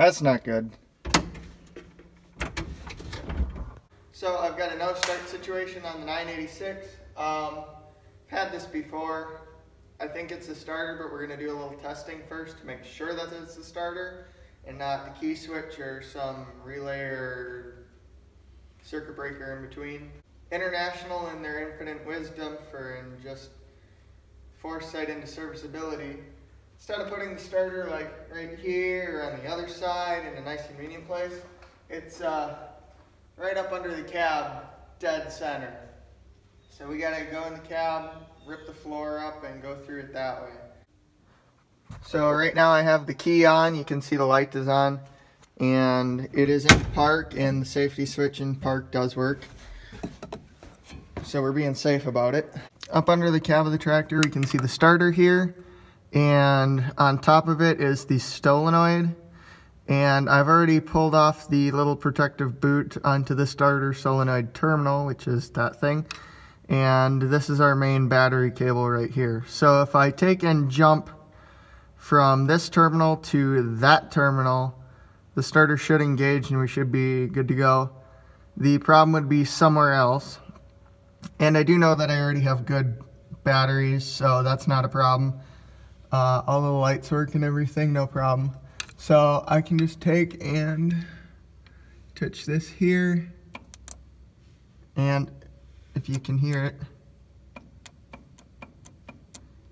That's not good. So I've got a no start situation on the 986. Had this before. I think it's a starter, but we're going to do a little testing first to make sure that it's a starter and not the key switch or some relay or circuit breaker in between. International in their infinite wisdom and just foresight into serviceability, instead of putting the starter like right here or on the other side in a nice convenient place, it's right up under the cab, dead center. So we gotta go in the cab, rip the floor up, and go through it that way. So right now I have the key on. You can see the light is on, and it is in park, and the safety switch in park does work. So we're being safe about it. Up under the cab of the tractor, we can see the starter here, and on top of it is the solenoid. And I've already pulled off the little protective boot onto the starter solenoid terminal, which is that thing. And this is our main battery cable right here. So if I take and jump from this terminal to that terminal, the starter should engage and we should be good to go. The problem would be somewhere else. And I do know that I already have good batteries, so that's not a problem. All the lights work and everything, no problem. So I can just take and touch this here, and if you can hear it,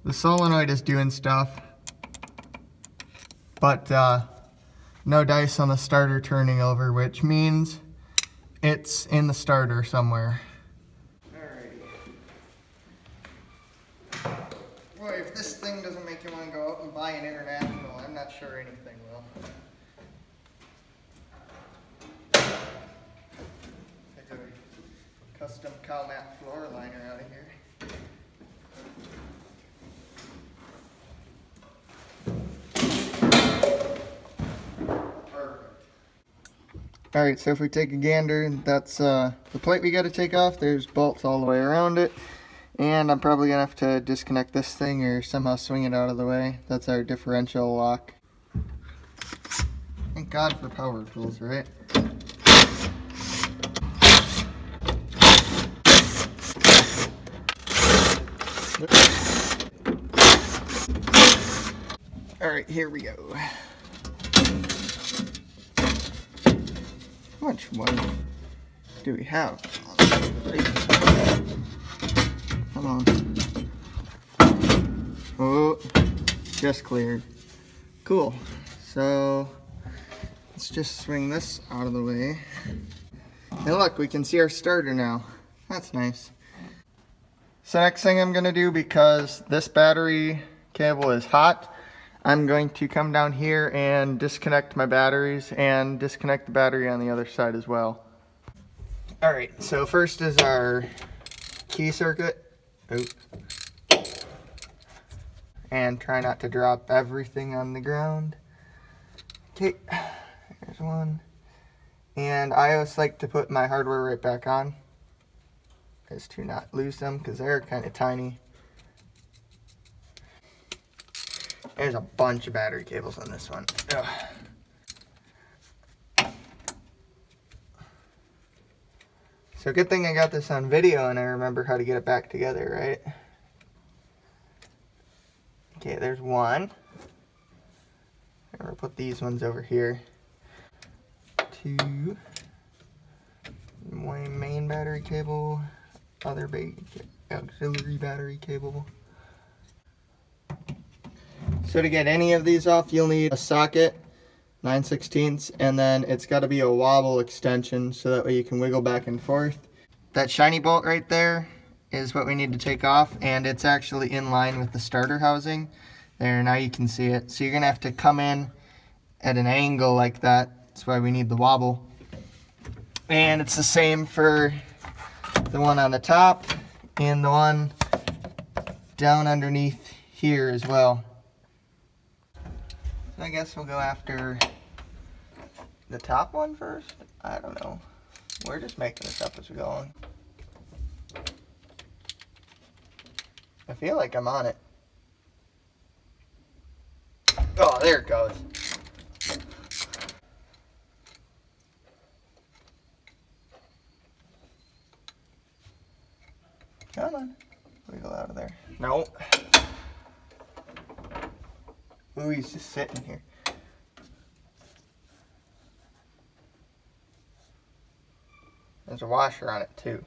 the solenoid is doing stuff, but no dice on the starter turning over, which means it's in the starter somewhere. Boy, if this thing doesn't make you want to go out and buy an International, I'm not sure anything will. Take a custom CalMat floor liner out of here. Perfect. Alright, so if we take a gander, that's the plate we got to take off. There's bolts all the way around it. And I'm probably going to have to disconnect this thing or somehow swing it out of the way. That's our differential lock. Thank God for power tools, right? Alright, here we go. How much water do we have? Come on. Oh, just cleared. Cool. So let's just swing this out of the way. And look, we can see our starter now. That's nice. So next thing I'm going to do, because this battery cable is hot, I'm going to come down here and disconnect my batteries and disconnect the battery on the other side as well. Alright, so first is our key circuit. Oops. And try not to drop everything on the ground. Okay, there's one. And I always like to put my hardware right back on, as to not lose them, because they're kind of tiny. There's a bunch of battery cables on this one. Ugh. So good thing I got this on video and I remember how to get it back together, right? Okay, there's one. I'm gonna put these ones over here. Two. My main battery cable. Other auxiliary battery cable. So to get any of these off, you'll need a socket, 9/16, and then it's got to be a wobble extension so that way you can wiggle back and forth. That shiny bolt right there is what we need to take off, and it's actually in line with the starter housing. There, now you can see it. So you're going to have to come in at an angle like that. That's why we need the wobble. And it's the same for the one on the top and the one down underneath here as well. So I guess we'll go after the top one first. I don't know. We're just making this up as we go on. I feel like I'm on it. Oh, there it goes. Wiggle out of there. No. Ooh, he's just sitting here. There's a washer on it too.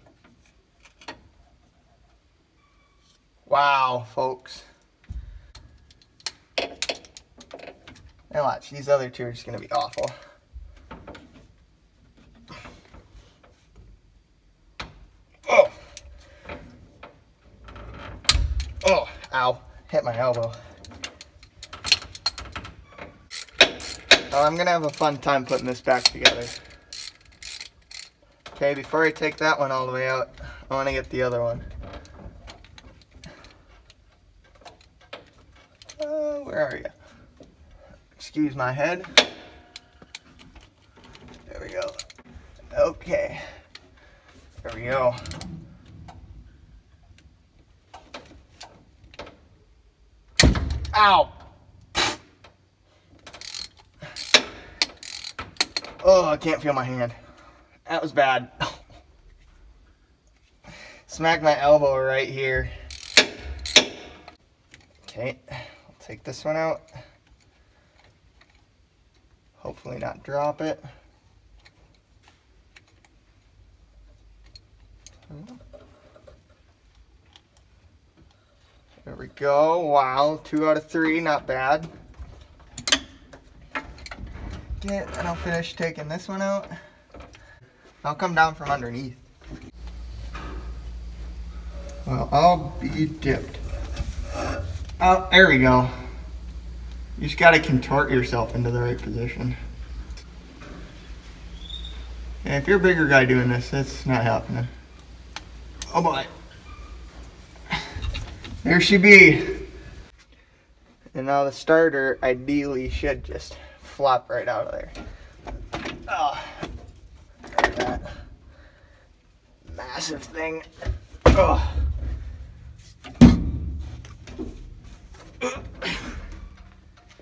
Wow, folks. Now watch, these other two are just gonna be awful. Oh! Oh, ow, hit my elbow. Oh, I'm gonna have a fun time putting this back together. Okay, before I take that one all the way out, I wanna get the other one. Where are you? Excuse my head. There we go. Okay. There we go. Ow! Oh, I can't feel my hand. That was bad. Smacked my elbow right here. Okay, I'll take this one out. Hopefully not drop it. There we go. Wow, 2 out of 3, not bad. Okay, then I'll finish taking this one out. I'll come down from underneath. Well, I'll be dipped. Oh, there we go. You just gotta contort yourself into the right position. And if you're a bigger guy doing this, that's not happening. Oh boy. There she be. And now the starter ideally should just flop right out of there. Oh, there's that massive thing. Oh.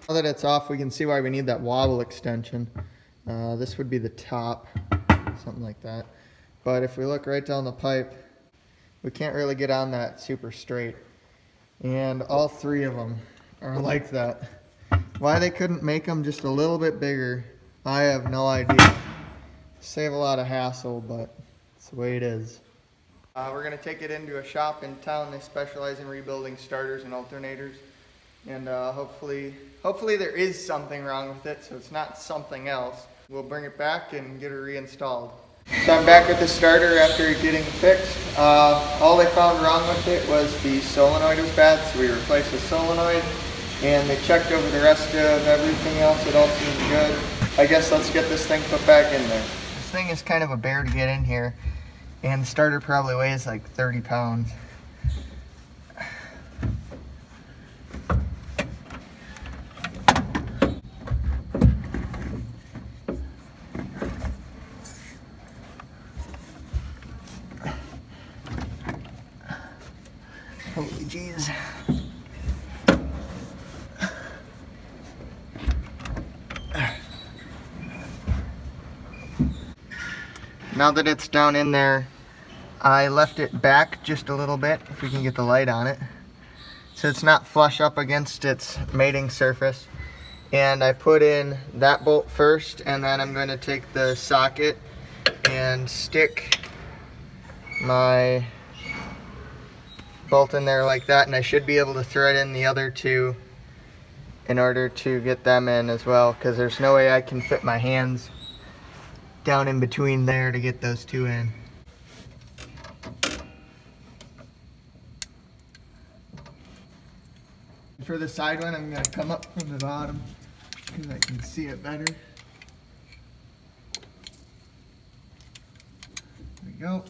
Now that it's off, we can see why we need that wobble extension. This would be the top, something like that. But if we look right down the pipe, we can't really get on that super straight. And all 3 of them are like that. Why they couldn't make them just a little bit bigger, I have no idea. Save a lot of hassle, but it's the way it is. We're going to take it into a shop in town. They specialize in rebuilding starters and alternators. And hopefully there is something wrong with it, so it's not something else. We'll bring it back and get it reinstalled. So I'm back with the starter after getting fixed. All they found wrong with it was the solenoid was bad, so we replaced the solenoid. And they checked over the rest of everything else. It all seemed good. I guess let's get this thing put back in there. This thing is kind of a bear to get in here. And the starter probably weighs like 30 pounds. Holy jeez. Now that it's down in there, I left it back just a little bit, if we can get the light on it, so it's not flush up against its mating surface. And I put in that bolt first, and then I'm going to take the socket and stick my bolt in there like that, and I should be able to thread in the other 2 in order to get them in as well, because there's no way I can fit my hands down in between there to get those 2 in. For the side one, I'm going to come up from the bottom because I can see it better. There we go.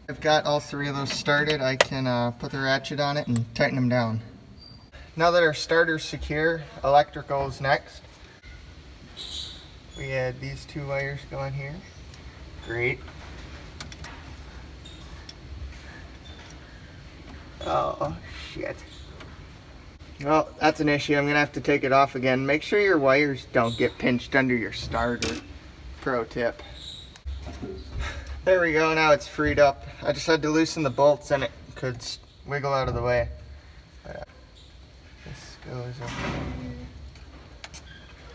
I've got all 3 of those started. I can put the ratchet on it and tighten them down. Now that our starter's secure, electrical is next. We had these 2 wires going here. Great. Oh, shit. Well, that's an issue. I'm going to have to take it off again. Make sure your wires don't get pinched under your starter. Pro tip. There we go, now it's freed up. I just had to loosen the bolts and it could wiggle out of the way. But, this goes up here.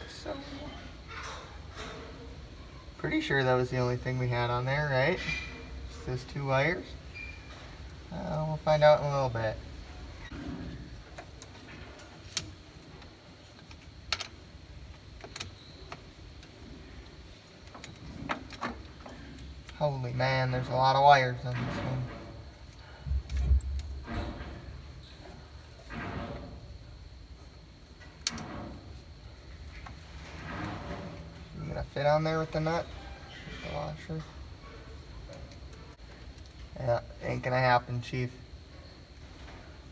So, pretty sure that was the only thing we had on there, right? Just those two wires. We'll find out in a little bit. Holy man, there's a lot of wires on this one. You gonna fit on there with the nut? With the washer? Yeah, ain't gonna happen, Chief.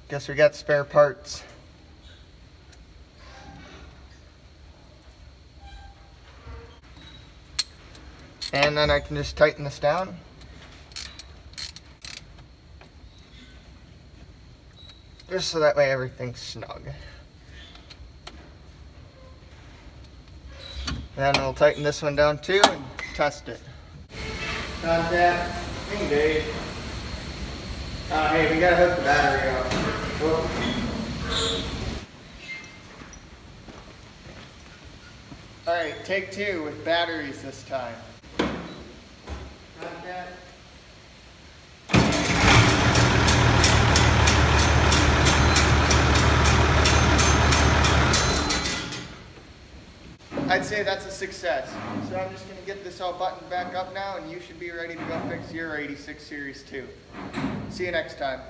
Guess we got spare parts. And then I can just tighten this down. Just so that way everything's snug. Then we'll tighten this one down too and test it. Contact. Hey Dave. Hey, we gotta hook the battery up. Whoa. Alright, take two with batteries this time. Contact. I'd say that's a success. So I'm just going to get this all buttoned back up now and you should be ready to go fix your 86 Series too. See you next time.